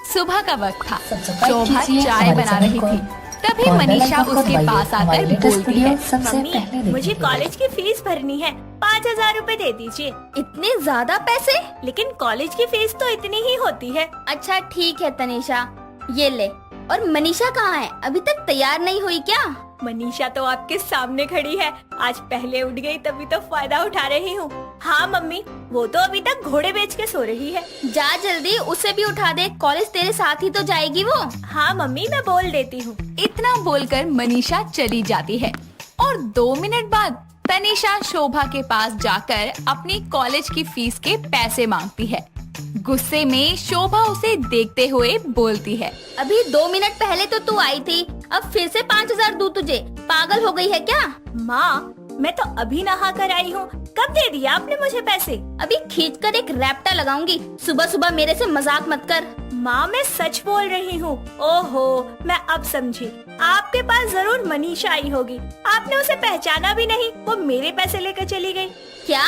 सुबह का वक्त था। सब्सक्राइब शोभा कीजिए चाय हमारे बना चैनल रही को थी, तभी और बेल मनीषा आइकन को उसके दबाइए पास हमारे आकर लेटेस्ट बोलती वीडियो है, सबसे मम्मी, पहले देखने मुझे के लिए। कॉलेज की फीस भरनी है, 5,000 रूपए दे दीजिए। इतने ज्यादा पैसे? लेकिन कॉलेज की फीस तो इतनी ही होती है। अच्छा ठीक है तनीषा, ये ले। और मनीषा कहाँ है? अभी तक तैयार नहीं हुई क्या? मनीषा तो आपके सामने खड़ी है। आज पहले उठ गई तभी तो फायदा उठा रही हूँ। हाँ मम्मी, वो तो अभी तक घोड़े बेच के सो रही है। जा जल्दी, उसे भी उठा दे, कॉलेज तेरे साथ ही तो जाएगी वो। हाँ मम्मी, मैं बोल देती हूँ। इतना बोलकर मनीषा चली जाती है और 2 मिनट बाद तनीषा शोभा के पास जाकर अपनी कॉलेज की फीस के पैसे मांगती है। गुस्से में शोभा उसे देखते हुए बोलती है, अभी 2 मिनट पहले तो तू आई थी, अब फिर से 5,000 दूं तुझे? पागल हो गई है क्या? माँ, मैं तो अभी नहा कर आई हूँ। कब दे दिया आपने मुझे पैसे? अभी खींच कर एक रैप्टा लगाऊंगी। सुबह सुबह मेरे से मजाक मत कर। माँ, मैं सच बोल रही हूँ। ओहो, मैं अब समझी। आपके पास जरूर मनीषा आई होगी। आपने उसे पहचाना भी नहीं, वो मेरे पैसे लेकर चली गई। क्या?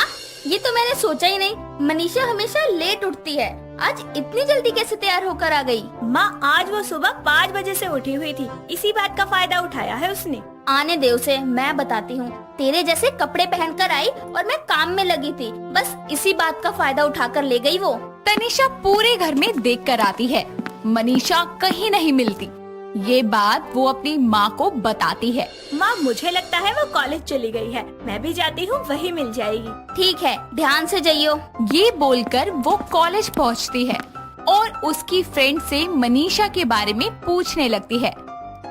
ये तो मैंने सोचा ही नहीं। मनीषा हमेशा लेट उठती है, आज इतनी जल्दी कैसे तैयार होकर आ गई? माँ, आज वो सुबह 5 बजे से उठी हुई थी। इसी बात का फायदा उठाया है उसने। आने दे उसे, मैं बताती हूँ। तेरे जैसे कपड़े पहनकर आई और मैं काम में लगी थी, बस इसी बात का फायदा उठाकर ले गई वो। तनीषा पूरे घर में देख कर आती है, मनीषा कहीं नहीं मिलती। ये बात वो अपनी माँ को बताती है। माँ, मुझे लगता है वो कॉलेज चली गई है। मैं भी जाती हूँ, वही मिल जाएगी। ठीक है, ध्यान से जाइयो। ये बोलकर वो कॉलेज पहुँचती है और उसकी फ्रेंड से मनीषा के बारे में पूछने लगती है,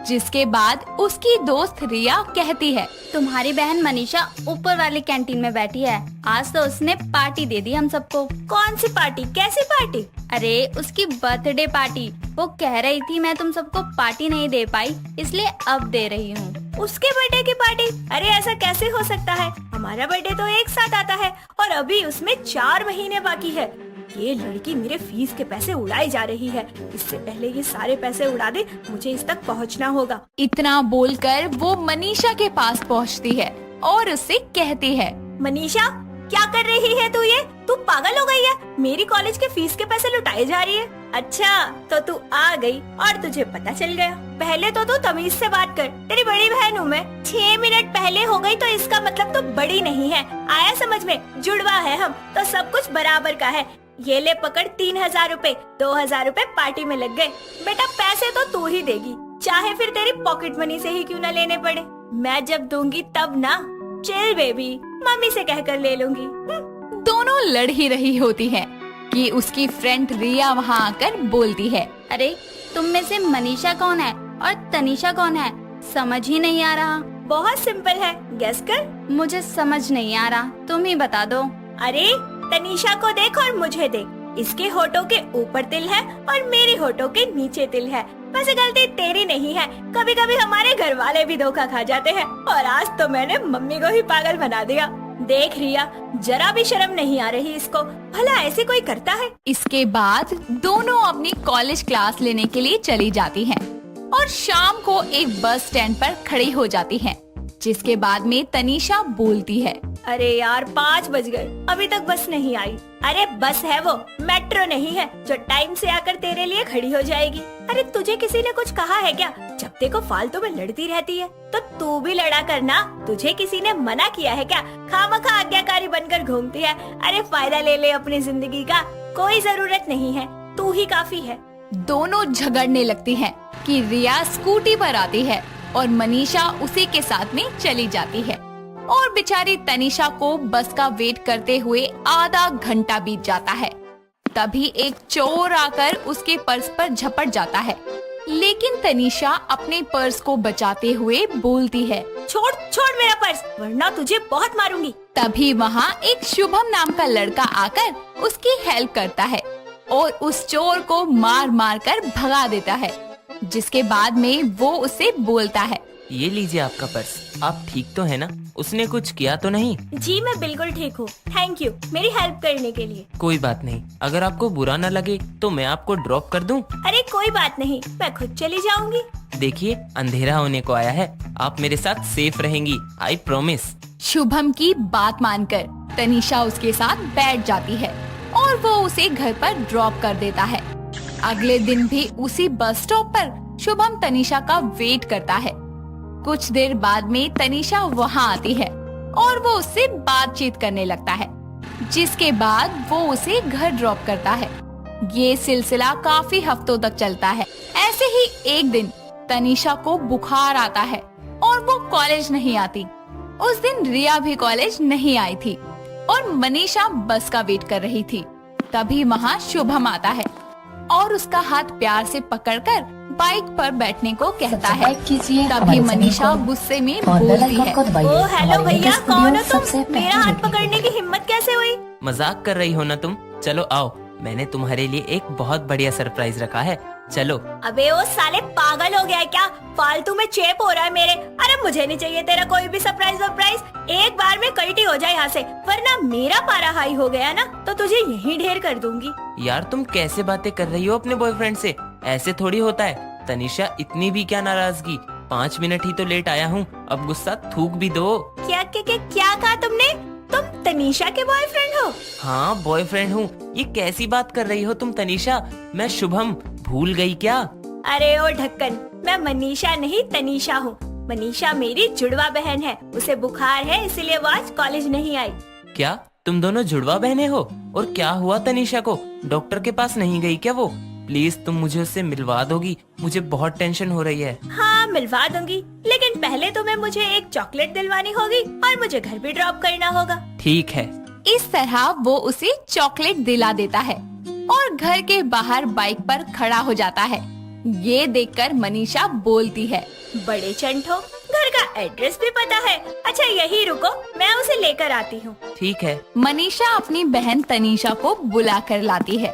जिसके बाद उसकी दोस्त रिया कहती है, तुम्हारी बहन मनीषा ऊपर वाली कैंटीन में बैठी है। आज तो उसने पार्टी दे दी हम सबको। कौन सी पार्टी? कैसी पार्टी? अरे उसकी बर्थडे पार्टी। वो कह रही थी मैं तुम सबको पार्टी नहीं दे पाई, इसलिए अब दे रही हूँ। उसके बर्थडे की पार्टी? अरे ऐसा कैसे हो सकता है? हमारा बर्थडे तो एक साथ आता है और अभी उसमें 4 महीने बाकी है। ये लड़की मेरे फीस के पैसे उड़ाई जा रही है। इससे पहले ये सारे पैसे उड़ा दे, मुझे इस तक पहुंचना होगा। इतना बोलकर वो मनीषा के पास पहुंचती है और उससे कहती है, मनीषा, क्या कर रही है तू? ये तू पागल हो गई है? मेरी कॉलेज के फीस के पैसे लुटाए जा रही है। अच्छा, तो तू आ गई और तुझे पता चल गया। पहले तो तू तमीज से बात कर, तेरी बड़ी बहन हूँ मैं। 6 मिनट पहले हो गई तो इसका मतलब तो बड़ी नहीं है। आया समझ में? जुड़वा है हम तो सब कुछ बराबर का है। ये ले पकड़ 3,000 रूपए, 2,000 रूपए पार्टी में लग गए। बेटा, पैसे तो तू ही देगी, चाहे फिर तेरी पॉकेट मनी से ही क्यों न लेने पड़े। मैं जब दूंगी तब ना। चिल बेबी, मम्मी से कहकर ले लूंगी। दोनों लड़ ही रही होती हैं कि उसकी फ्रेंड रिया वहाँ आकर बोलती है, अरे तुम में से मनीषा कौन है और तनीषा कौन है? समझ ही नहीं आ रहा। बहुत सिंपल है, गेस कर। मुझे समझ नहीं आ रहा, तुम ही बता दो। अरे तनीषा को देख और मुझे देख। इसके होठों के ऊपर तिल है और मेरे होठों के नीचे तिल है। वैसे गलती तेरी नहीं है, कभी कभी हमारे घर वाले भी धोखा खा जाते हैं और आज तो मैंने मम्मी को ही पागल बना दिया। देख रिया, जरा भी शर्म नहीं आ रही इसको। भला ऐसे कोई करता है? इसके बाद दोनों अपनी कॉलेज क्लास लेने के लिए चली जाती हैं और शाम को एक बस स्टैंड पर खड़ी हो जाती हैं, जिसके बाद में तनीषा बोलती है, अरे यार, 5 बज गए, अभी तक बस नहीं आई। अरे बस है वो, मेट्रो नहीं है जो टाइम से आकर तेरे लिए खड़ी हो जाएगी। अरे तुझे किसी ने कुछ कहा है क्या? जब देखो फालतू में लड़ती रहती है। तो तू भी लड़ा करना। तुझे किसी ने मना किया है क्या? खामखा आज्ञाकारी बनकर घूमती है। अरे फायदा ले ले अपनी जिंदगी का, कोई जरूरत नहीं है, तू ही काफी है। दोनों झगड़ने लगती हैं कि रिया स्कूटी पर आती है और मनीषा उसी के साथ में चली जाती है और बेचारी तनीषा को बस का वेट करते हुए आधा घंटा बीत जाता है। तभी एक चोर आकर उसके पर्स पर झपट जाता है, लेकिन तनीषा अपने पर्स को बचाते हुए बोलती है, छोड़ छोड़ मेरा पर्स, वरना तुझे बहुत मारूंगी। तभी वहाँ एक शुभम नाम का लड़का आकर उसकी हेल्प करता है और उस चोर को मार मार कर भगा देता है, जिसके बाद में वो उसे बोलता है, ये लीजिए आपका पर्स। आप ठीक तो है ना? उसने कुछ किया तो नहीं? जी मैं बिल्कुल ठीक हूँ, थैंक यू मेरी हेल्प करने के लिए। कोई बात नहीं, अगर आपको बुरा न लगे तो मैं आपको ड्रॉप कर दूं? अरे कोई बात नहीं, मैं खुद चली जाऊंगी। देखिए अंधेरा होने को आया है, आप मेरे साथ सेफ रहेंगी, आई प्रॉमिस। शुभम की बात मानकर तनीषा उसके साथ बैठ जाती है और वो उसे घर पर ड्रॉप कर देता है। अगले दिन भी उसी बस स्टॉप पर शुभम तनीषा का वेट करता है। कुछ देर बाद में तनीषा वहाँ आती है और वो उससे बातचीत करने लगता है, जिसके बाद वो उसे घर ड्रॉप करता है। ये सिलसिला काफी हफ्तों तक चलता है। ऐसे ही एक दिन तनीषा को बुखार आता है और वो कॉलेज नहीं आती। उस दिन रिया भी कॉलेज नहीं आई थी और मनीषा बस का वेट कर रही थी। तभी वहाँ शुभम आता है और उसका हाथ प्यार से पकड़कर बाइक पर बैठने को कहता है। तभी मनीषा गुस्से में बोलती है, ओ हेलो भैया, कौन हो तुम? मेरा हाथ पकड़ने की हिम्मत कैसे हुई? मजाक कर रही हो ना तुम? चलो आओ, मैंने तुम्हारे लिए एक बहुत बढ़िया सरप्राइज रखा है, चलो। अबे ओ साले, पागल हो गया है क्या? फालतू में चेप हो रहा है मेरे। अरे मुझे नहीं चाहिए तेरा कोई भी सरप्राइज। एक बार में कल्टी हो जाए यहाँ से, वरना मेरा पारा हाई हो गया ना तो तुझे यहीं ढेर कर दूंगी। यार तुम कैसे बातें कर रही हो अपने बॉयफ्रेंड से? ऐसे थोड़ी होता है। तनीषा इतनी भी क्या नाराजगी? 5 मिनट ही तो लेट आया हूँ, अब गुस्सा थूक भी दो। क्या कहा तुमने? तुम तनीषा के बॉयफ्रेंड हो? हाँ बॉयफ्रेंड हूँ। ये कैसी बात कर रही हो तुम तनीषा? मैं शुभम, भूल गई क्या? अरे ओ ढक्कन, मैं मनीषा नहीं तनीषा हूँ। मनीषा मेरी जुड़वा बहन है, उसे बुखार है इसीलिए वो आज कॉलेज नहीं आई। क्या तुम दोनों जुड़वा बहनें हो? और क्या हुआ तनीषा को? डॉक्टर के पास नहीं गई क्या वो? प्लीज तुम मुझे उससे मिलवा दोगी, मुझे बहुत टेंशन हो रही है। हाँ मिलवा दूंगी, लेकिन पहले तुम्हें मुझे एक चॉकलेट दिलवानी होगी और मुझे घर भी ड्रॉप करना होगा। ठीक है। इस तरह वो उसे चॉकलेट दिला देता है और घर के बाहर बाइक पर खड़ा हो जाता है। ये देखकर मनीषा बोलती है, बड़े चंटो, घर का एड्रेस भी पता है। अच्छा यही रुको, मैं उसे लेकर आती हूँ। ठीक है। मनीषा अपनी बहन तनीषा को बुला कर लाती है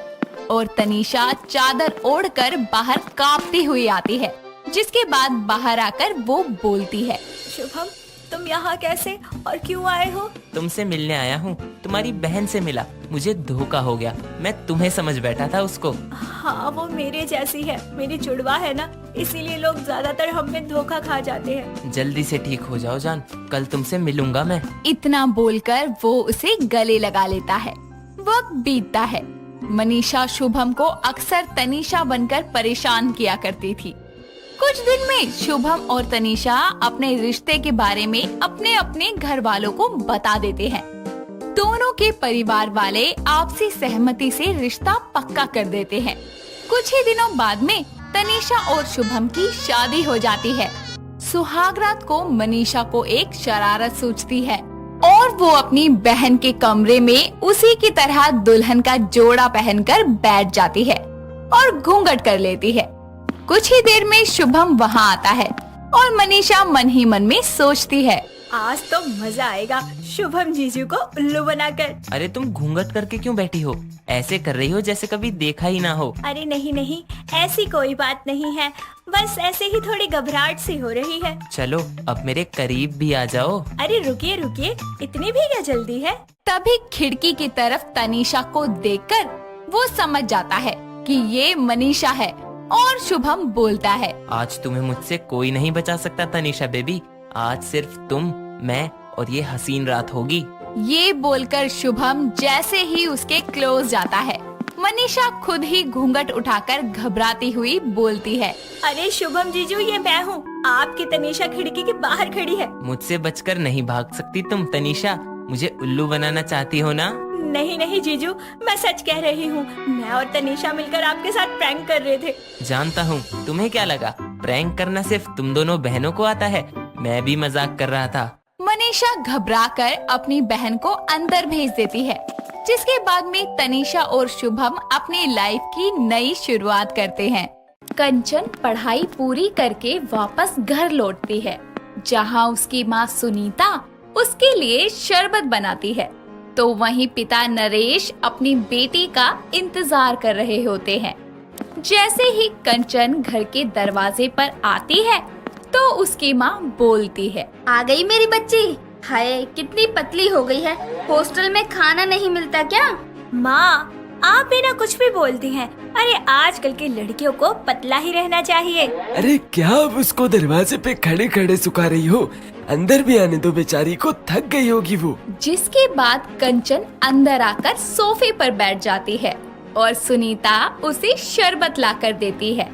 और तनीषा चादर ओढ़कर बाहर कांपती हुई आती है, जिसके बाद बाहर आकर वो बोलती है, शुभम तुम यहाँ कैसे और क्यों आए हो? तुमसे मिलने आया हूँ, तुम्हारी बहन से मिला। मुझे धोखा हो गया, मैं तुम्हें समझ बैठा था उसको। हाँ वो मेरे जैसी है, मेरी जुड़वा है ना, इसीलिए लोग ज्यादातर हम में धोखा खा जाते हैं। जल्दी से ठीक हो जाओ जान, कल तुमसे मिलूंगा मैं। इतना बोलकर वो उसे गले लगा लेता है। वक्त बीतता है। मनीषा शुभम को अक्सर तनीषा बनकर परेशान किया करती थी। कुछ दिन में शुभम और तनीषा अपने रिश्ते के बारे में अपने अपने घर वालों को बता देते हैं। दोनों के परिवार वाले आपसी सहमति से रिश्ता पक्का कर देते हैं। कुछ ही दिनों बाद में तनीषा और शुभम की शादी हो जाती है। सुहागरात को मनीषा को एक शरारत सूझती है और वो अपनी बहन के कमरे में उसी की तरह दुल्हन का जोड़ा पहनकर बैठ जाती है और घूंघट कर लेती है। कुछ ही देर में शुभम वहाँ आता है और मनीषा मन ही मन में सोचती है, आज तो मजा आएगा शुभम जीजू को उल्लू बनाकर। अरे तुम घूंघट करके क्यों बैठी हो? ऐसे कर रही हो जैसे कभी देखा ही ना हो। अरे नहीं, ऐसी कोई बात नहीं है, बस ऐसे ही थोड़ी घबराहट सी हो रही है। चलो अब मेरे करीब भी आ जाओ। अरे रुकिए, इतनी भी क्या जल्दी है? तभी खिड़की की तरफ तनीषा को देखकर वो समझ जाता है कि ये मनीषा है और शुभम बोलता है, आज तुम्हें मुझसे कोई नहीं बचा सकता तनीषा बेबी। आज सिर्फ तुम, मैं और ये हसीन रात होगी। ये बोलकर शुभम जैसे ही उसके क्लोज जाता है, मनीषा खुद ही घूंघट उठाकर घबराती हुई बोलती है, अरे शुभम जीजू ये मैं हूँ, आपकी तनीषा खिड़की के बाहर खड़ी है। मुझसे बचकर नहीं भाग सकती तुम तनीषा, मुझे उल्लू बनाना चाहती हो ना? नहीं जीजू, मैं सच कह रही हूँ। मैं और तनीषा मिलकर आपके साथ प्रैंक कर रहे थे। जानता हूँ, तुम्हें क्या लगा प्रैंक करना सिर्फ तुम दोनों बहनों को आता है? मैं भी मजाक कर रहा था। मनीषा घबराकर अपनी बहन को अंदर भेज देती है, जिसके बाद में तनीषा और शुभम अपनी लाइफ की नई शुरुआत करते हैं। कंचन पढ़ाई पूरी करके वापस घर लौटती है, जहाँ उसकी माँ सुनीता उसके लिए शरबत बनाती है, तो वहीं पिता नरेश अपनी बेटी का इंतजार कर रहे होते हैं। जैसे ही कंचन घर के दरवाजे पर आती है तो उसकी माँ बोलती है, आ गई मेरी बच्ची। हाय कितनी पतली हो गई है, हॉस्टल में खाना नहीं मिलता क्या? माँ आप बिना कुछ भी बोलती हैं। अरे आजकल की लड़कियों को पतला ही रहना चाहिए। अरे क्या अब उसको दरवाजे पे खड़े खड़े सुखा रही हो? अंदर भी आने दो, बेचारी को थक गई होगी वो। जिसके बाद कंचन अंदर आकर सोफे पर बैठ जाती है और सुनीता उसे शरबत लाकर देती है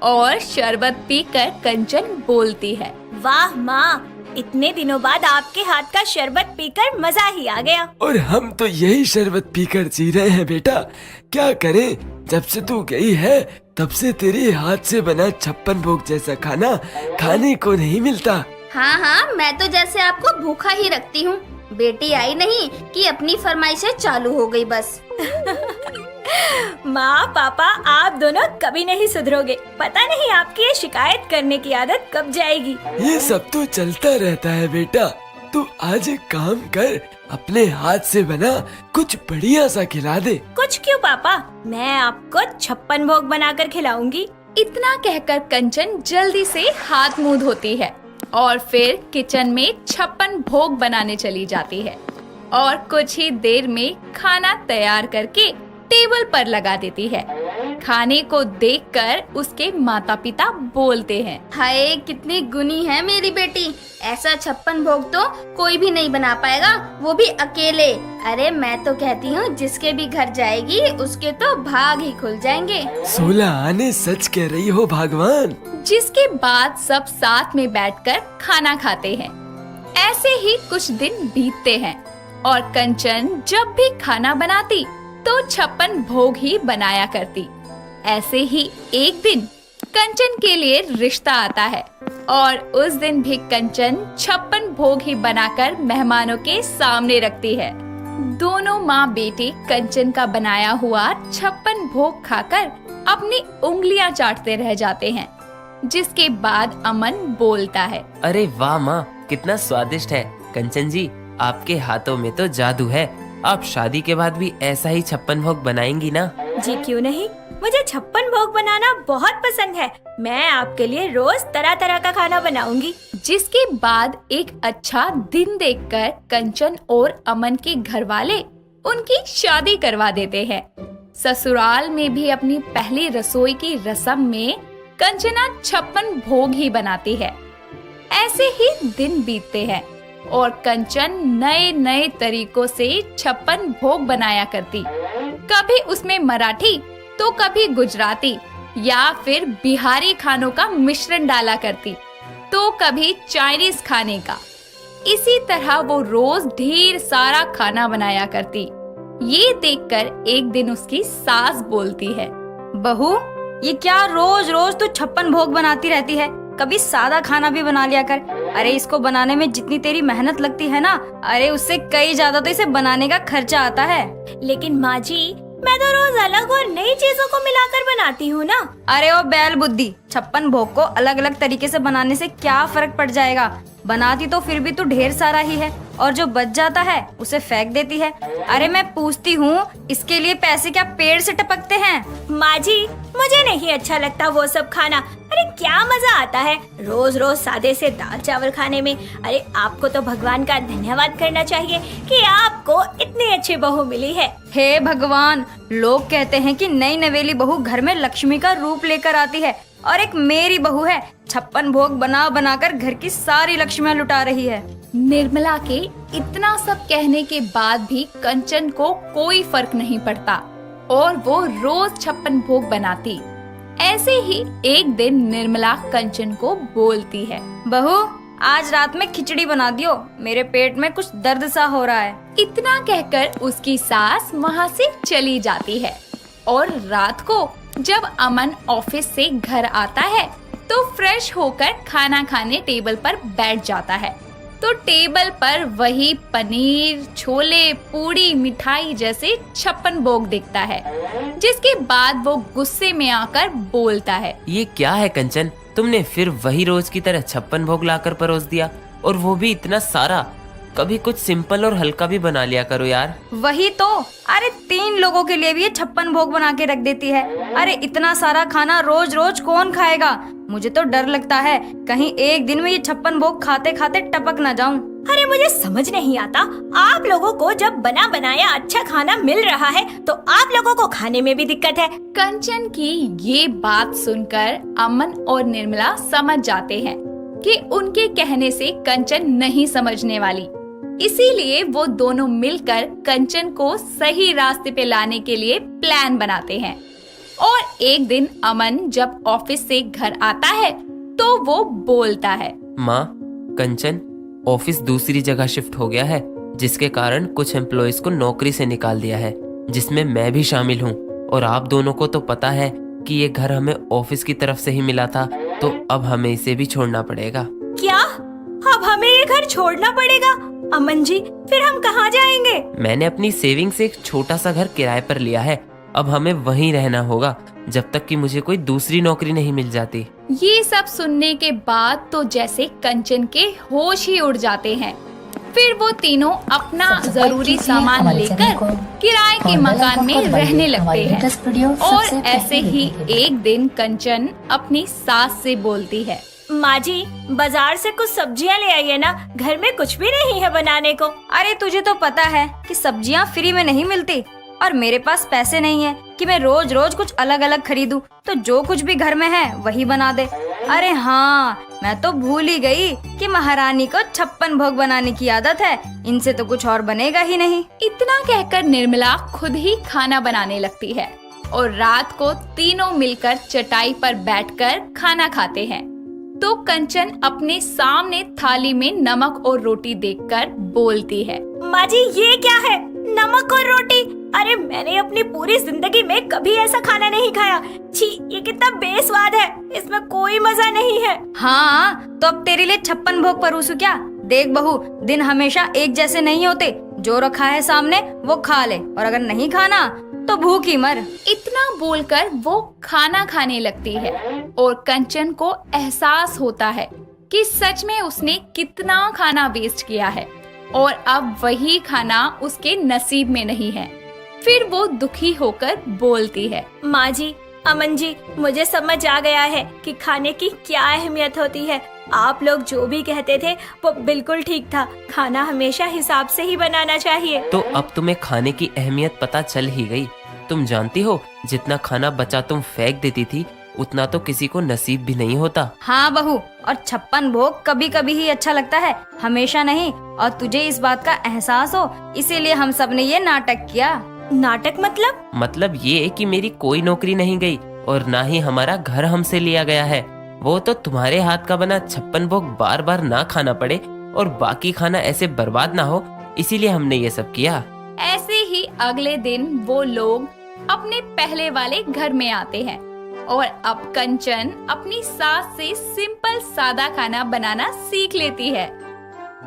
और शरबत पीकर कंचन बोलती है, वाह माँ, इतने दिनों बाद आपके हाथ का शरबत पीकर मजा ही आ गया। और हम तो यही शरबत पीकर जी रहे हैं बेटा। क्या करें, जब से तू गई है तब से तेरे हाथ से बना 56 भोग जैसा खाना खाने को नहीं मिलता। हाँ हाँ, मैं तो जैसे आपको भूखा ही रखती हूँ। बेटी आई नहीं कि अपनी फरमाइशें चालू हो गई बस। माँ पापा, आप दोनों कभी नहीं सुधरोगे। पता नहीं आपकी ये शिकायत करने की आदत कब जाएगी। ये सब तो चलता रहता है बेटा। तू आज एक काम कर, अपने हाथ से बना कुछ बढ़िया सा खिला दे। कुछ क्यों पापा, मैं आपको 56 भोग बनाकर खिलाऊंगी। इतना कहकर कंचन जल्दी से हाथ मुंह धोती है और फिर किचन में 56 भोग बनाने चली जाती है और कुछ ही देर में खाना तैयार करके टेबल पर लगा देती है। खाने को देखकर उसके माता पिता बोलते हैं, हाय कितनी गुनी है मेरी बेटी, ऐसा 56 भोग तो कोई भी नहीं बना पाएगा, वो भी अकेले। अरे मैं तो कहती हूँ जिसके भी घर जाएगी उसके तो भाग ही खुल जाएंगे। 16 आने सच कह रही हो भगवान। जिसके बाद सब साथ में बैठकर खाना खाते हैं। ऐसे ही कुछ दिन बीतते हैं और कंचन जब भी खाना बनाती तो 56 भोग ही बनाया करती। ऐसे ही एक दिन कंचन के लिए रिश्ता आता है और उस दिन भी कंचन 56 भोग ही बनाकर मेहमानों के सामने रखती है। दोनों माँ बेटे कंचन का बनाया हुआ 56 भोग खाकर अपनी उंगलियां चाटते रह जाते हैं। जिसके बाद अमन बोलता है, अरे वाह माँ, कितना स्वादिष्ट है। कंचन जी, आपके हाथों में तो जादू है। आप शादी के बाद भी ऐसा ही 56 भोग बनाएंगी ना? जी क्यों नहीं, मुझे 56 भोग बनाना बहुत पसंद है। मैं आपके लिए रोज तरह तरह का खाना बनाऊंगी। जिसके बाद एक अच्छा दिन देखकर कंचन और अमन के घर वाले उनकी शादी करवा देते हैं। ससुराल में भी अपनी पहली रसोई की रस्म में कंचना 56 भोग ही बनाती है। ऐसे ही दिन बीतते हैं और कंचन नए नए तरीकों से 56 भोग बनाया करती। कभी उसमें मराठी तो कभी गुजराती या फिर बिहारी खानों का मिश्रण डाला करती, तो कभी चाइनीज खाने का। इसी तरह वो रोज ढेर सारा खाना बनाया करती। ये देखकर एक दिन उसकी सास बोलती है, बहू, ये क्या रोज रोज तू 56 भोग बनाती रहती है? कभी सादा खाना भी बना लिया कर। अरे इसको बनाने में जितनी तेरी मेहनत लगती है ना, अरे उससे कई ज्यादा तो इसे बनाने का खर्चा आता है। लेकिन माँ जी, मैं तो रोज अलग और नई चीजों को मिलाकर बनाती हूँ ना। अरे ओ बैल बुद्धि, 56 भोग को अलग अलग तरीके से बनाने से क्या फर्क पड़ जाएगा? बनाती तो फिर भी तू ढेर सारा ही है और जो बच जाता है उसे फेंक देती है। अरे मैं पूछती हूँ, इसके लिए पैसे क्या पेड़ से टपकते हैं? माँ जी, मुझे नहीं अच्छा लगता वो सब खाना। अरे क्या मजा आता है रोज रोज सादे से दाल चावल खाने में। अरे आपको तो भगवान का धन्यवाद करना चाहिए कि आपको इतनी अच्छी बहू मिली है। हे भगवान, लोग कहते हैं कि नई नवेली बहू घर में लक्ष्मी का रूप लेकर आती है और एक मेरी बहू है, 56 भोग बना बनाकर घर की सारी लक्ष्मियाँ लुटा रही है। निर्मला के इतना सब कहने के बाद भी कंचन को कोई फर्क नहीं पड़ता और वो रोज 56 भोग बनाती। ऐसे ही एक दिन निर्मला कंचन को बोलती है, बहू, आज रात में खिचड़ी बना दियो, मेरे पेट में कुछ दर्द सा हो रहा है। इतना कहकर उसकी सास वहाँ से चली जाती है और रात को जब अमन ऑफिस से घर आता है तो फ्रेश होकर खाना खाने टेबल पर बैठ जाता है। तो टेबल पर वही पनीर, छोले, पूड़ी, मिठाई जैसे 56 भोग दिखता है। जिसके बाद वो गुस्से में आकर बोलता है, ये क्या है कंचन, तुमने फिर वही रोज की तरह 56 भोग लाकर परोस दिया, और वो भी इतना सारा। कभी कुछ सिंपल और हल्का भी बना लिया करो यार। वही तो, अरे 3 लोगों के लिए भी ये 56 भोग बना के रख देती है। अरे इतना सारा खाना रोज रोज कौन खाएगा? मुझे तो डर लगता है कहीं एक दिन में ये 56 भोग खाते खाते टपक ना जाऊं। अरे मुझे समझ नहीं आता, आप लोगों को जब बना बनाया अच्छा खाना मिल रहा है तो आप लोगों को खाने में भी दिक्कत है। कंचन की ये बात सुनकर अमन और निर्मला समझ जाते हैं कि उनके कहने से कंचन नहीं समझने वाली। इसीलिए वो दोनों मिलकर कंचन को सही रास्ते पे लाने के लिए प्लान बनाते हैं। और एक दिन अमन जब ऑफिस से घर आता है तो वो बोलता है, माँ, कंचन, ऑफिस दूसरी जगह शिफ्ट हो गया है, जिसके कारण कुछ एम्प्लॉयज को नौकरी से निकाल दिया है, जिसमें मैं भी शामिल हूँ। और आप दोनों को तो पता है कि ये घर हमें ऑफिस की तरफ से ही मिला था, तो अब हमें इसे भी छोड़ना पड़ेगा। क्या? अब हमें ये घर छोड़ना पड़ेगा? अमन जी, फिर हम कहाँ जाएंगे? मैंने अपनी सेविंग से एक छोटा सा घर किराए पर लिया है। अब हमें वहीं रहना होगा जब तक कि मुझे कोई दूसरी नौकरी नहीं मिल जाती। ये सब सुनने के बाद तो जैसे कंचन के होश ही उड़ जाते हैं। फिर वो तीनों अपना जरूरी सामान लेकर किराए के मकान में रहने लगते हैं। और ऐसे ही एक दिन कंचन अपनी सास से बोलती है, माँ जी, बाजार से कुछ सब्जियाँ ले आइए ना, घर में कुछ भी नहीं है बनाने को। अरे तुझे तो पता है कि सब्जियां फ्री में नहीं मिलती, और मेरे पास पैसे नहीं है कि मैं रोज रोज कुछ अलग अलग खरीदूं, तो जो कुछ भी घर में है वही बना दे। अरे हाँ, मैं तो भूल ही गई कि महारानी को 56 भोग बनाने की आदत है, इनसे तो कुछ और बनेगा ही नहीं। इतना कहकर निर्मला खुद ही खाना बनाने लगती है और रात को तीनों मिलकर चटाई पर बैठकर खाना खाते हैं। तो कंचन अपने सामने थाली में नमक और रोटी देखकर बोलती है, माँ जी, ये क्या है? नमक और रोटी? अरे मैंने अपनी पूरी जिंदगी में कभी ऐसा खाना नहीं खाया। छी, ये कितना बेस्वाद है, इसमें कोई मजा नहीं है। हाँ, तो अब तेरे लिए 56 भोग परोसूं क्या? देख बहू, दिन हमेशा एक जैसे नहीं होते। जो रखा है सामने वो खा ले, और अगर नहीं खाना तो भूखी मर। इतना बोलकर वो खाना खाने लगती है और कंचन को एहसास होता है कि सच में उसने कितना खाना वेस्ट किया है और अब वही खाना उसके नसीब में नहीं है। फिर वो दुखी होकर बोलती है, माँ जी, अमन जी, मुझे समझ आ गया है कि खाने की क्या अहमियत होती है। आप लोग जो भी कहते थे वो बिल्कुल ठीक था। खाना हमेशा हिसाब से ही बनाना चाहिए। तो अब तुम्हें खाने की अहमियत पता चल ही गई। तुम जानती हो, जितना खाना बचा तुम फेंक देती थी, उतना तो किसी को नसीब भी नहीं होता। हाँ बहू, और 56 भोग कभी कभी ही अच्छा लगता है, हमेशा नहीं। और तुझे इस बात का एहसास हो, इसीलिए हम सब ने ये नाटक किया। नाटक मतलब? मतलब ये कि मेरी कोई नौकरी नहीं गई और ना ही हमारा घर हमसे लिया गया है। वो तो तुम्हारे हाथ का बना 56 भोग बार बार ना खाना पड़े और बाकी खाना ऐसे बर्बाद ना हो, इसीलिए हमने ये सब किया। ऐसे ही अगले दिन वो लोग अपने पहले वाले घर में आते हैं और अब कंचन अपनी सास से सिंपल सादा खाना बनाना सीख लेती है।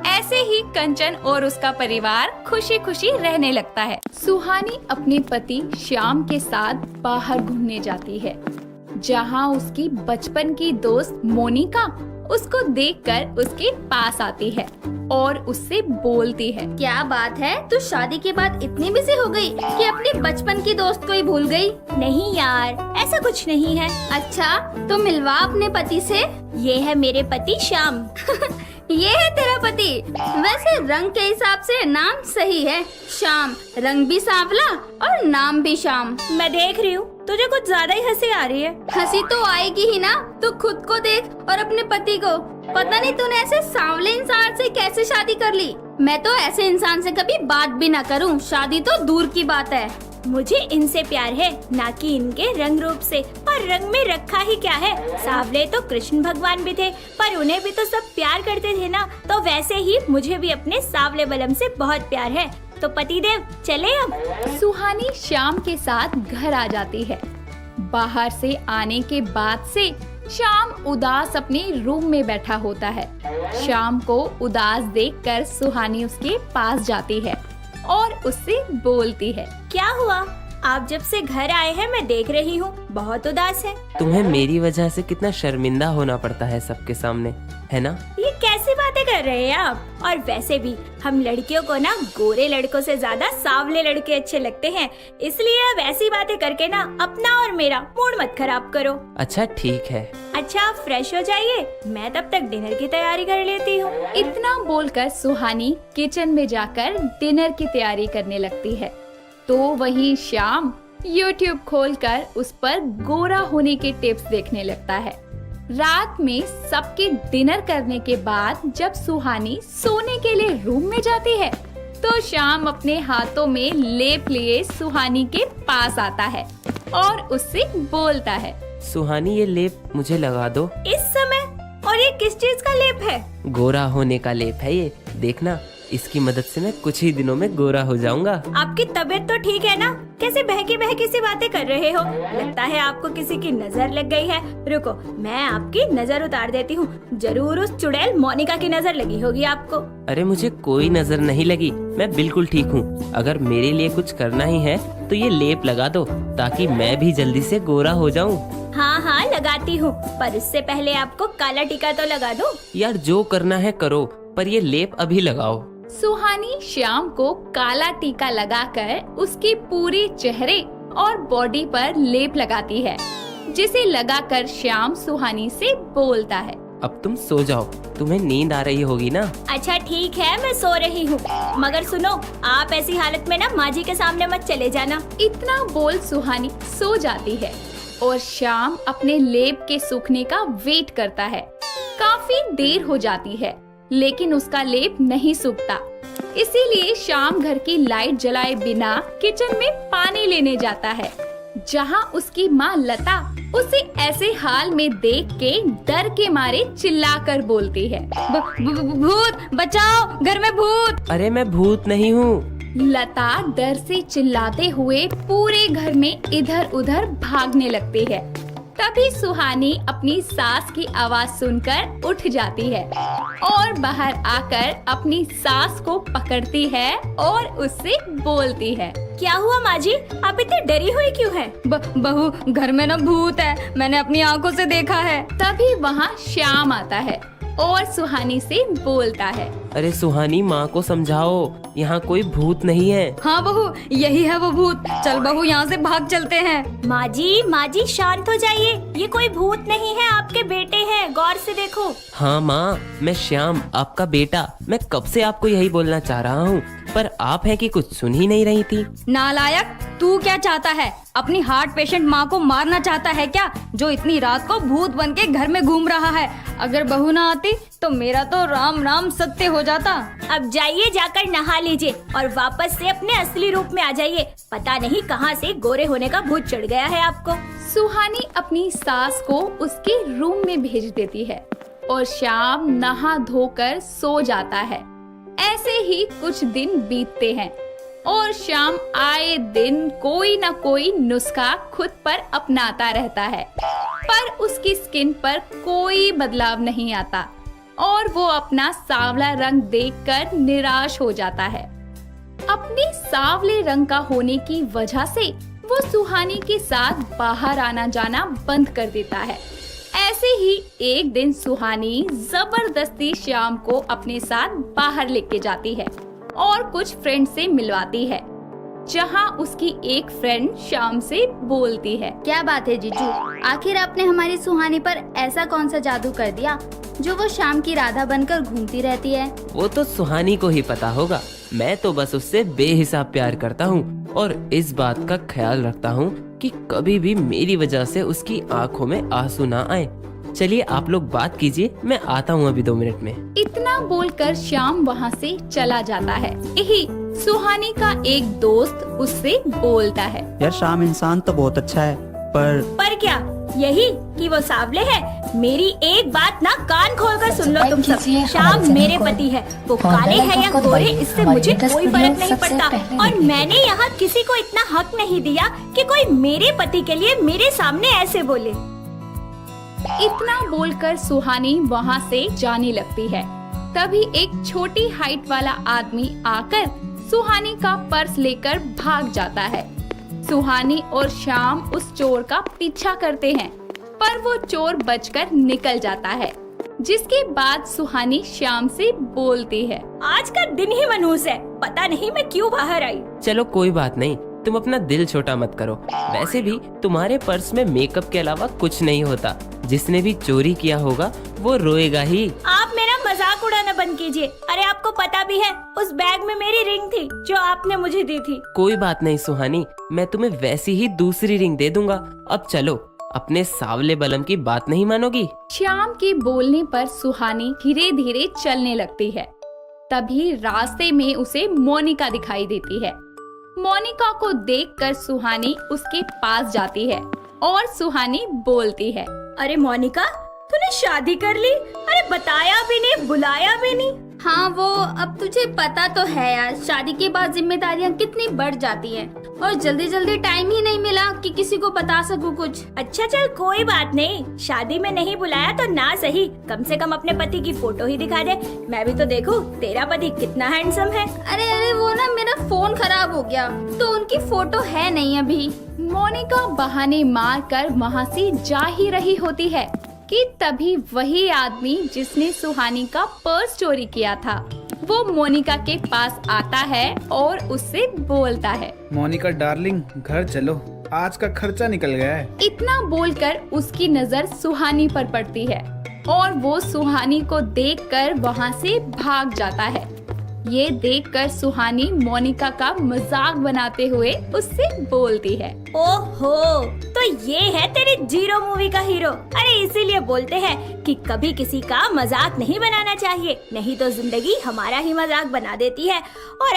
ऐसे ही कंचन और उसका परिवार खुशी खुशी रहने लगता है। सुहानी अपने पति श्याम के साथ बाहर घूमने जाती है, जहां उसकी बचपन की दोस्त मोनिका उसको देखकर उसके पास आती है और उससे बोलती है, क्या बात है, तू शादी के बाद इतनी बिजी हो गई कि अपनी बचपन की दोस्त को ही भूल गई? नहीं यार, ऐसा कुछ नहीं है। अच्छा, तो मिलवा अपने पति से। ये है मेरे पति श्याम। ये है तेरा पति। वैसे रंग के हिसाब से नाम सही है, श्याम। रंग भी सांवला और नाम भी श्याम। मैं देख रही हूँ तुझे कुछ ज्यादा ही हंसी आ रही है। हंसी तो आएगी ही ना, तू खुद को देख और अपने पति को। पता नहीं तूने ऐसे सांवले इंसान से कैसे शादी कर ली। मैं तो ऐसे इंसान से कभी बात भी ना करूं, शादी तो दूर की बात है। मुझे इनसे प्यार है, ना कि इनके रंग रूप से। और रंग में रखा ही क्या है, सांवले तो कृष्ण भगवान भी थे, पर उन्हें भी तो सब प्यार करते थे ना। तो वैसे ही मुझे भी अपने सांवले बलम से बहुत प्यार है। तो पतिदेव, चले अब। सुहानी श्याम के साथ घर आ जाती है। बाहर से आने के बाद से श्याम उदास अपने रूम में बैठा होता है। श्याम को उदास देखकर सुहानी उसके पास जाती है और उससे बोलती है, क्या हुआ? आप जब से घर आए हैं मैं देख रही हूँ बहुत उदास है। तुम्हें मेरी वजह से कितना शर्मिंदा होना पड़ता है सबके सामने, है ना? ये कैसी बातें कर रहे हैं आप? और वैसे भी हम लड़कियों को ना गोरे लड़कों से ज्यादा सांवले लड़के अच्छे लगते हैं, इसलिए अब ऐसी बातें करके ना अपना और मेरा मूड मत खराब करो। अच्छा ठीक है। अच्छा, आप फ्रेश हो जाइए, मैं तब तक डिनर की तैयारी कर लेती हूँ। इतना बोलकर सुहानी किचन में जाकर डिनर की तैयारी करने लगती है। तो वहीं श्याम YouTube खोलकर उस पर गोरा होने के टिप्स देखने लगता है। रात में सबके डिनर करने के बाद जब सुहानी सोने के लिए रूम में जाती है तो श्याम अपने हाथों में लेप लिए सुहानी के पास आता है और उससे बोलता है, सुहानी ये लेप मुझे लगा दो। इस समय? और ये किस चीज का लेप है? गोरा होने का लेप है ये, देखना इसकी मदद से मैं कुछ ही दिनों में गोरा हो जाऊंगा। आपकी तबीयत तो ठीक है ना? कैसे बहकी सी बातें कर रहे हो? लगता है आपको किसी की नजर लग गई है। रुको, मैं आपकी नजर उतार देती हूँ। जरूर उस चुड़ैल मोनिका की नजर लगी होगी आपको। अरे मुझे कोई नजर नहीं लगी, मैं बिल्कुल ठीक हूँ। अगर मेरे लिए कुछ करना ही है तो ये लेप लगा दो ताकि मैं भी जल्दी से गोरा हो जाऊँ। हाँ लगाती हूँ, पर इससे पहले आपको काला टीका तो लगा दूँ। यार जो करना है करो, पर ये लेप अभी लगाओ। सुहानी श्याम को काला टीका लगाकर उसके पूरे चेहरे और बॉडी पर लेप लगाती है, जिसे लगाकर श्याम सुहानी से बोलता है, अब तुम सो जाओ, तुम्हें नींद आ रही होगी ना। अच्छा ठीक है, मैं सो रही हूँ, मगर सुनो, आप ऐसी हालत में ना माँ जी के सामने मत चले जाना। इतना बोल सुहानी सो जाती है और श्याम अपने लेप के सूखने का वेट करता है। काफी देर हो जाती है लेकिन उसका लेप नहीं सूखता, इसीलिए श्याम घर की लाइट जलाए बिना किचन में पानी लेने जाता है, जहां उसकी माँ लता उसे ऐसे हाल में देख के डर के मारे चिल्लाकर बोलती है, भूत बचाओ, घर में भूत। अरे मैं भूत नहीं हूँ। लता डर से चिल्लाते हुए पूरे घर में इधर उधर भागने लगती है। तभी सुहानी अपनी सास की आवाज सुनकर उठ जाती है और बाहर आकर अपनी सास को पकड़ती है और उससे बोलती है, क्या हुआ माँ जी, आप इतनी डरी हुई क्यों हैं? बहू, घर में ना भूत है, मैंने अपनी आंखों से देखा है। तभी वहाँ श्याम आता है और सुहानी से बोलता है, अरे सुहानी माँ को समझाओ, यहाँ कोई भूत नहीं है। हाँ बहू, यही है वो भूत। चल बहू, यहाँ से भाग चलते हैं। माँ जी शांत हो जाइए, ये कोई भूत नहीं है, आपके बेटे हैं, गौर से देखो। हाँ माँ, मैं श्याम, आपका बेटा। मैं कब से आपको यही बोलना चाह रहा हूँ, पर आप हैं कि कुछ सुन ही नहीं रही थी। नालायक, तू क्या चाहता है? अपनी हार्ट पेशेंट माँ को मारना चाहता है क्या, जो इतनी रात को भूत बन के घर में घूम रहा है? अगर बहू ना आती तो मेरा तो राम राम सत्य हो जाता। अब जाइए, जाकर नहा लीजिए और वापस से अपने असली रूप में आ जाइए। पता नहीं कहाँ से गोरे होने का भूत चढ़ गया है आपको। सुहानी अपनी सास को उसके रूम में भेज देती है और श्याम नहा धोकर सो जाता है। ऐसे ही कुछ दिन बीतते हैं और श्याम आए दिन कोई न कोई नुस्खा खुद पर अपनाता रहता है, पर उसकी स्किन पर कोई बदलाव नहीं आता और वो अपना सांवला रंग देखकर निराश हो जाता है। अपने सांवले रंग का होने की वजह से वो सुहानी के साथ बाहर आना जाना बंद कर देता है। ऐसे ही एक दिन सुहानी जबरदस्ती श्याम को अपने साथ बाहर लेके जाती है और कुछ फ्रेंड से मिलवाती है, जहां उसकी एक फ्रेंड श्याम से बोलती है, क्या बात है जीजू, आखिर आपने हमारी सुहानी पर ऐसा कौन सा जादू कर दिया जो वो शाम की राधा बनकर घूमती रहती है? वो तो सुहानी को ही पता होगा, मैं तो बस उससे बेहिसाब प्यार करता हूँ और इस बात का ख्याल रखता हूँ कि कभी भी मेरी वजह से उसकी आंखों में आंसू ना आए। चलिए आप लोग बात कीजिए, मैं आता हूँ अभी 2 मिनट में। इतना बोलकर श्याम वहाँ से चला जाता है। यही सुहानी का एक दोस्त उससे बोलता है, यार श्याम इंसान तो बहुत अच्छा है, पर क्या यही कि वो सांवले है? मेरी एक बात ना कान खोलकर सुन लो तुम सब। श्याम मेरे पति है, वो काले है या गोरे इससे मुझे कोई फर्क नहीं पड़ता और मैंने यहाँ किसी को इतना हक नहीं दिया कि कोई मेरे पति के लिए मेरे सामने ऐसे बोले। इतना बोलकर सुहानी वहाँ से जाने लगती है। तभी एक छोटी हाइट वाला आदमी आकर सुहानी का पर्स लेकर भाग जाता है। सुहानी और श्याम उस चोर का पीछा करते हैं, पर वो चोर बचकर निकल जाता है, जिसके बाद सुहानी श्याम से बोलती है, आज का दिन ही मनहूस है, पता नहीं मैं क्यों बाहर आई। चलो कोई बात नहीं, तुम अपना दिल छोटा मत करो। वैसे भी तुम्हारे पर्स में मेकअप के अलावा कुछ नहीं होता। जिसने भी चोरी किया होगा वो रोएगा ही। आप मेरा मजाक उड़ाना बंद कीजिए। अरे आपको पता भी है उस बैग में मेरी रिंग थी जो आपने मुझे दी थी। कोई बात नहीं सुहानी, मैं तुम्हें वैसी ही दूसरी रिंग दे दूंगा। अब चलो, अपने सावले बलम की बात नहीं मानोगी? श्याम के बोलने पर सुहानी धीरे धीरे चलने लगती है। तभी रास्ते में उसे मोनिका दिखाई देती है। मोनिका को देखकर सुहानी उसके पास जाती है और सुहानी बोलती है, अरे मोनिका, तूने शादी कर ली? अरे बताया भी नहीं, बुलाया भी नहीं। हाँ वो अब तुझे पता तो है यार, शादी के बाद जिम्मेदारियाँ कितनी बढ़ जाती हैं और जल्दी जल्दी टाइम ही नहीं मिला कि किसी को बता सकूं कुछ। अच्छा चल कोई बात नहीं, शादी में नहीं बुलाया तो ना सही, कम से कम अपने पति की फोटो ही दिखा दे, मैं भी तो देखूं तेरा पति कितना हैंडसम है। अरे वो ना मेरा फोन खराब हो गया तो उनकी फोटो है नहीं अभी। मोनिका बहाने मारकर वहाँ से जा ही रही होती है कि तभी वही आदमी जिसने सुहानी का पर्स चोरी किया था वो मोनिका के पास आता है और उससे बोलता है, मोनिका डार्लिंग, घर चलो, आज का खर्चा निकल गया है। इतना बोलकर उसकी नजर सुहानी पर पड़ती है और वो सुहानी को देखकर वहाँ से भाग जाता है। ये देखकर सुहानी मोनिका का मजाक बनाते हुए उससे बोलती है, ओहो, तो ये है तेरी जीरो मूवी का हीरो। अरे इसीलिए बोलते हैं कि कभी किसी का मजाक नहीं बनाना चाहिए, नहीं तो जिंदगी हमारा ही मजाक बना देती है। और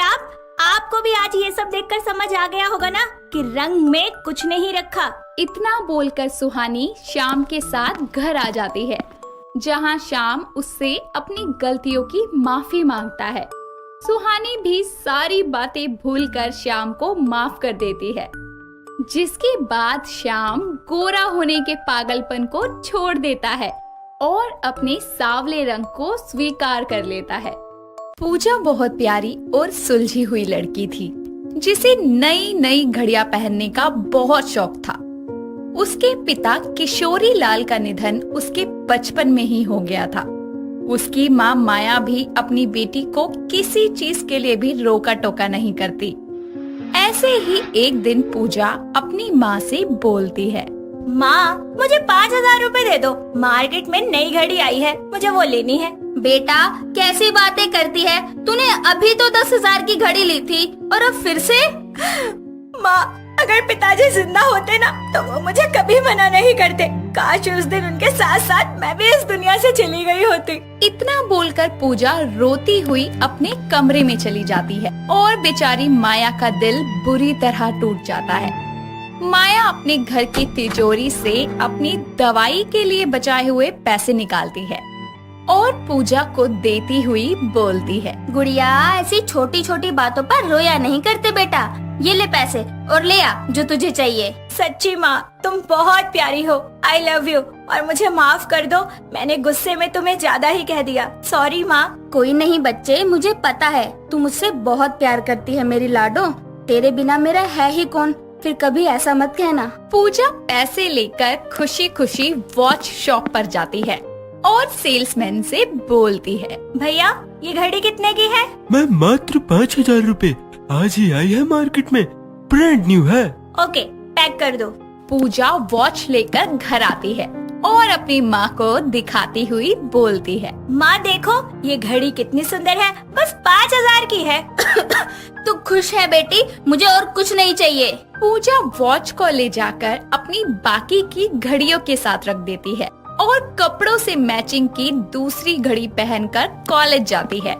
आपको भी आज ये सब देखकर समझ आ गया होगा ना कि रंग में कुछ नहीं रखा। इतना बोलकर सुहानी श्याम के साथ घर आ जाती है, जहाँ श्याम उससे अपनी गलतियों की माफी मांगता है। सुहानी भी सारी बातें भूलकर श्याम को माफ कर देती है, जिसके बाद श्याम गोरा होने के पागलपन को छोड़ देता है और अपने सावले रंग को स्वीकार कर लेता है। पूजा बहुत प्यारी और सुलझी हुई लड़की थी, जिसे नई नई घड़ियां पहनने का बहुत शौक था। उसके पिता किशोरी लाल का निधन उसके बचपन में ही हो गया था। उसकी माँ माया भी अपनी बेटी को किसी चीज के लिए भी रोका टोका नहीं करती। ऐसे ही एक दिन पूजा अपनी माँ से बोलती है, माँ मुझे 5,000 रुपए दे दो, मार्केट में नई घड़ी आई है, मुझे वो लेनी है। बेटा कैसी बातें करती है, तूने अभी तो 10,000 की घड़ी ली थी और अब फिर से? माँ अगर पिताजी जिंदा होते ना तो वो मुझे कभी मना नहीं करते, काश उस दिन उनके साथ साथ मैं भी इस दुनिया से चली गई होती। इतना बोलकर पूजा रोती हुई अपने कमरे में चली जाती है और बेचारी माया का दिल बुरी तरह टूट जाता है। माया अपने घर की तिजोरी से अपनी दवाई के लिए बचाए हुए पैसे निकालती है और पूजा को देती हुई बोलती है, गुड़िया ऐसी छोटी छोटी बातों पर रोया नहीं करते बेटा, ये ले पैसे और ले आ जो तुझे चाहिए। सच्ची माँ तुम बहुत प्यारी हो, आई लव यू, और मुझे माफ कर दो, मैंने गुस्से में तुम्हें ज्यादा ही कह दिया, सॉरी माँ। कोई नहीं बच्चे, मुझे पता है तू मुझसे बहुत प्यार करती है मेरी लाडो, तेरे बिना मेरा है ही कौन, फिर कभी ऐसा मत कहना। पूजा पैसे लेकर खुशी खुशी वॉच शॉप पर जाती है और सेल्समैन से बोलती है, भैया ये घड़ी कितने की है? मैं मात्र 5,000 रुपए, आज ही आई है मार्केट में, ब्रांड न्यू है। ओके पैक कर दो। पूजा वॉच लेकर घर आती है और अपनी माँ को दिखाती हुई बोलती है, माँ देखो ये घड़ी कितनी सुंदर है, बस 5,000 की है। तू खुश है बेटी, मुझे और कुछ नहीं चाहिए। पूजा वॉच को ले जाकर अपनी बाकी की घड़ियों के साथ रख देती है और कपड़ों से मैचिंग की दूसरी घड़ी पहनकर कॉलेज जाती है,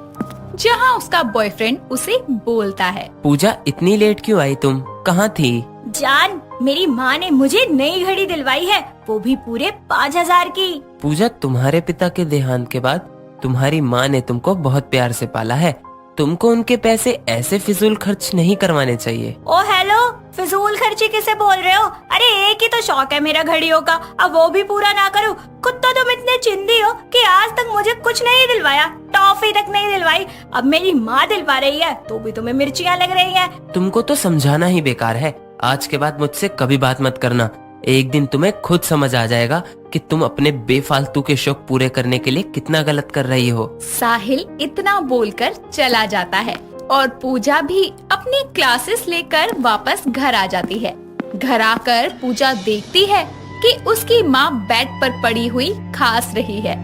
जहाँ उसका बॉयफ्रेंड उसे बोलता है, पूजा इतनी लेट क्यों आई तुम, कहाँ थी? जान मेरी माँ ने मुझे नई घड़ी दिलवाई है, वो भी पूरे 5,000 की। पूजा तुम्हारे पिता के देहांत के बाद तुम्हारी माँ ने तुमको बहुत प्यार से पाला है, तुमको उनके पैसे ऐसे फिजूल खर्च नहीं करवाने चाहिए। ओ हेलो, फिजूल खर्ची किसे बोल रहे हो? अरे एक ही तो शौक है मेरा घड़ियों का, अब वो भी पूरा ना करूं? खुद तो तुम इतने चिंदी हो कि आज तक मुझे कुछ नहीं दिलवाया, टॉफी तक नहीं दिलवाई, अब मेरी माँ दिलवा रही है तो भी तुम्हें मिर्चियाँ लग रही है। तुमको तो समझाना ही बेकार है, आज के बाद मुझसे कभी बात मत करना, एक दिन तुम्हें खुद समझ आ जाएगा कि तुम अपने बेफालतू के शौक पूरे करने के लिए कितना गलत कर रही हो। साहिल इतना बोलकर चला जाता है और पूजा भी अपनी क्लासेस लेकर वापस घर आ जाती है। घर आकर पूजा देखती है कि उसकी माँ बेड पर पड़ी हुई खांस रही है,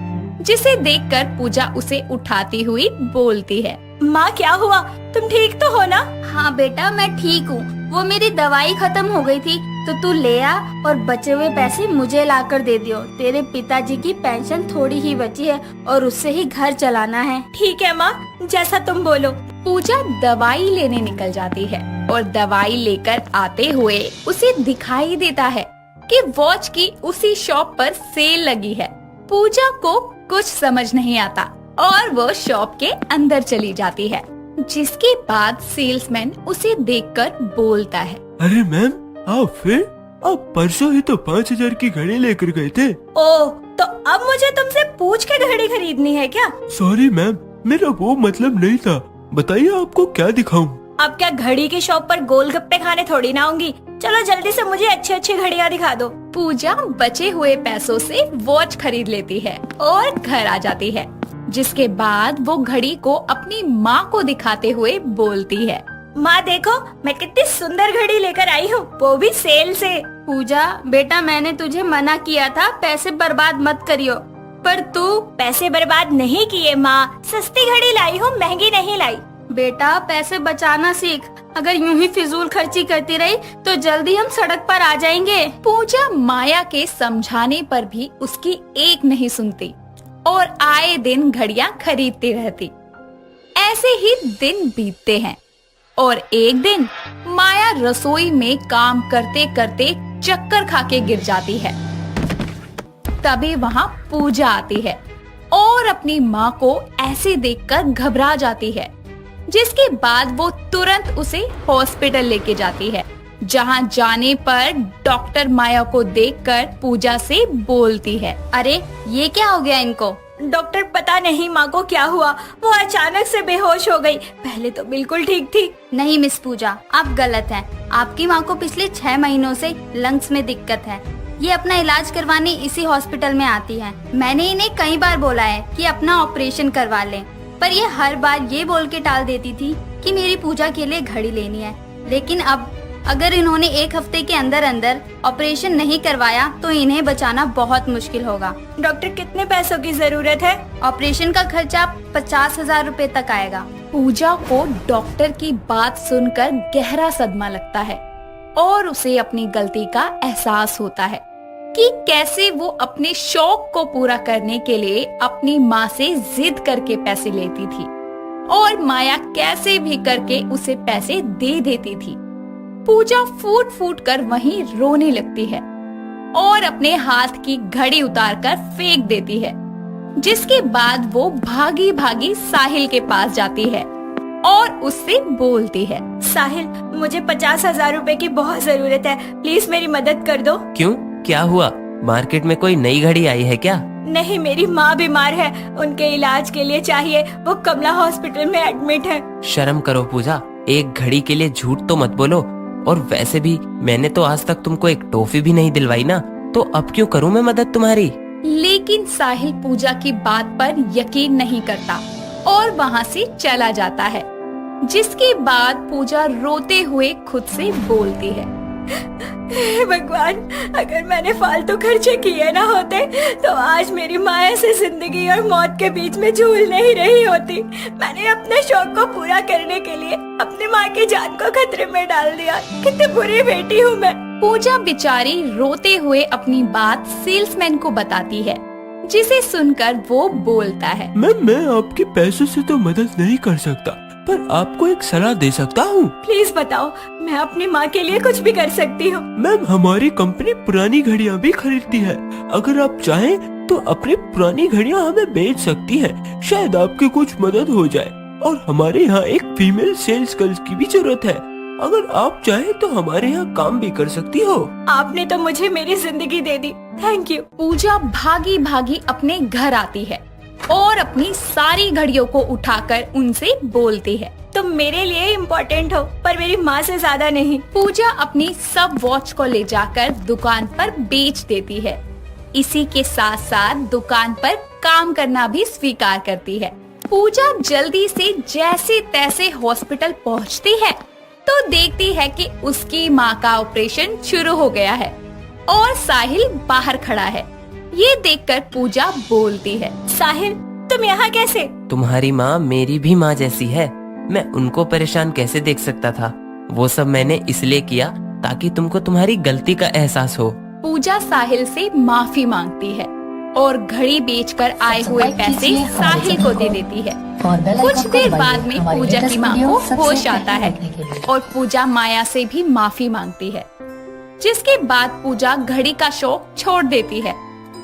जिसे देखकर पूजा उसे उठाती हुई बोलती है, माँ क्या हुआ, तुम ठीक तो हो ना? हाँ बेटा मैं ठीक हूँ, वो मेरी दवाई खत्म हो गई थी तो तू ले आ और बचे हुए पैसे मुझे लाकर दे दियो। तेरे पिताजी की पेंशन थोड़ी ही बची है और उससे ही घर चलाना है। ठीक है माँ, जैसा तुम बोलो। पूजा दवाई लेने निकल जाती है और दवाई लेकर आते हुए उसे दिखाई देता है कि वॉच की उसी शॉप पर सेल लगी है। पूजा को कुछ समझ नहीं आता और वो शॉप के अंदर चली जाती है, जिसके बाद सेल्समैन उसे देखकर बोलता है, अरे मैम, आप फिर? आप परसों ही तो 5,000 की घड़ी लेकर गए थे। ओह, तो अब मुझे तुमसे पूछ के घड़ी खरीदनी है क्या? सॉरी मैम, मेरा वो मतलब नहीं था। बताइए आपको क्या दिखाऊं? अब क्या घड़ी की शॉप पर गोलगप्पे खाने थोड़ी ना आऊंगी। चलो जल्दी से मुझे अच्छी अच्छी घड़ियाँ दिखा दो। पूजा बचे हुए पैसों से वॉच खरीद लेती है और घर आ जाती है, जिसके बाद वो घड़ी को अपनी माँ को दिखाते हुए बोलती है, माँ देखो, मैं कितनी सुंदर घड़ी लेकर आई हूँ, वो भी सेल से। पूजा बेटा, मैंने तुझे मना किया था पैसे बर्बाद मत करियो, पर तू पैसे बर्बाद नहीं किए माँ, सस्ती घड़ी लाई हूँ, महंगी नहीं लाई। बेटा पैसे बचाना सीख। अगर यूं ही फिजूल खर्ची करती रही तो जल्दी हम सड़क पर आ जाएंगे। पूजा माया के समझाने पर भी उसकी एक नहीं सुनती और आए दिन घड़ियां खरीदती रहती। ऐसे ही दिन बीतते हैं और एक दिन माया रसोई में काम करते करते चक्कर खाके गिर जाती है। तभी वहाँ पूजा आती है और अपनी माँ को ऐसे देखकर घबरा जाती है, जिसके बाद वो तुरंत उसे हॉस्पिटल लेके जाती है, जहाँ जाने पर डॉक्टर माया को देखकर पूजा से बोलती है, अरे ये क्या हो गया इनको? डॉक्टर पता नहीं माँ को क्या हुआ, वो अचानक से बेहोश हो गई। पहले तो बिल्कुल ठीक थी। नहीं मिस पूजा, आप गलत हैं। आपकी माँ को पिछले 6 महीनों से लंग्स में दिक्कत है। ये अपना इलाज करवाने इसी हॉस्पिटल में आती हैं। मैंने इन्हें कई बार बोला है कि अपना ऑपरेशन करवा लें, पर ये हर बार ये बोल के टाल देती थी कि मेरी पूजा के लिए घड़ी लेनी है। लेकिन अब अगर इन्होंने 1 हफ्ते के अंदर अंदर ऑपरेशन नहीं करवाया तो इन्हें बचाना बहुत मुश्किल होगा। डॉक्टर कितने पैसों की जरूरत है? ऑपरेशन का खर्चा 50,000 रुपए तक आएगा। पूजा को डॉक्टर की बात सुनकर गहरा सदमा लगता है और उसे अपनी गलती का एहसास होता है कि कैसे वो अपने शौक को पूरा करने के लिए अपनी माँ से जिद करके पैसे लेती थी और माया कैसे भी करके उसे पैसे दे देती थी। पूजा फूट फूट कर वहीं रोने लगती है और अपने हाथ की घड़ी उतारकर फेंक देती है, जिसके बाद वो भागी भागी साहिल के पास जाती है और उससे बोलती है, साहिल, मुझे 50,000 रुपए की बहुत जरूरत है, प्लीज मेरी मदद कर दो। क्यों, क्या हुआ? मार्केट में कोई नई घड़ी आई है क्या? नहीं, मेरी माँ बीमार है, उनके इलाज के लिए चाहिए, वो कमला हॉस्पिटल में एडमिट है। शर्म करो पूजा, एक घड़ी के लिए झूठ तो मत बोलो। और वैसे भी मैंने तो आज तक तुमको एक टॉफी भी नहीं दिलवाई ना, तो अब क्यों करूं मैं मदद तुम्हारी? लेकिन साहिल पूजा की बात पर यकीन नहीं करता और वहाँ से चला जाता है, जिसके बाद पूजा रोते हुए खुद से बोलती है, भगवान, अगर मैंने फालतू खर्चे किए ना होते तो आज मेरी माँ ऐसे जिंदगी और मौत के बीच में झूल नहीं रही होती। मैंने अपने शौक को पूरा करने के लिए अपनी माँ की जान को खतरे में डाल दिया। कितनी बुरी बेटी हूँ मैं। पूजा बेचारी रोते हुए अपनी बात सेल्समैन को बताती है, जिसे सुनकर वो बोलता है, मैम, मैं आपके पैसों से तो मदद नहीं कर सकता, पर आपको एक सलाह दे सकता हूँ। प्लीज बताओ, मैं अपनी माँ के लिए कुछ भी कर सकती हूँ। मैम, हमारी कंपनी पुरानी घड़ियाँ भी खरीदती है। अगर आप चाहें तो अपनी पुरानी घड़ियाँ हमें बेच सकती हैं। शायद आपकी कुछ मदद हो जाए। और हमारे यहाँ एक फीमेल सेल्स गर्ल की भी जरूरत है। अगर आप चाहें तो हमारे यहाँ काम भी कर सकती हो। आपने तो मुझे मेरी जिंदगी दे दी, थैंक यू। पूजा भागी भागी अपने घर आती है और अपनी सारी घड़ियों को उठाकर उनसे बोलती है, तुम मेरे लिए इम्पोर्टेंट हो, पर मेरी माँ से ज्यादा नहीं। पूजा अपनी सब वॉच को ले जाकर दुकान पर बेच देती है। इसी के साथ साथ दुकान पर काम करना भी स्वीकार करती है। पूजा जल्दी से जैसे तैसे हॉस्पिटल पहुंचती है तो देखती है कि उसकी माँ का ऑपरेशन शुरू हो गया है और साहिल बाहर खड़ा है। ये देखकर पूजा बोलती है, साहिल, तुम यहाँ कैसे? तुम्हारी माँ मेरी भी माँ जैसी है। मैं उनको परेशान कैसे देख सकता था? वो सब मैंने इसलिए किया ताकि तुमको तुम्हारी गलती का एहसास हो। पूजा साहिल से माफी मांगती है और घड़ी बेचकर आए हुए पैसे साहिल को दे देती है। कुछ देर बाद में पूजा की माँ को होश आता है और पूजा माया से भी माफी मांगती है, जिसके बाद पूजा घड़ी का शौक छोड़ देती है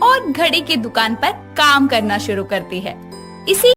और घड़ी की दुकान पर काम करना शुरू करती है। इसी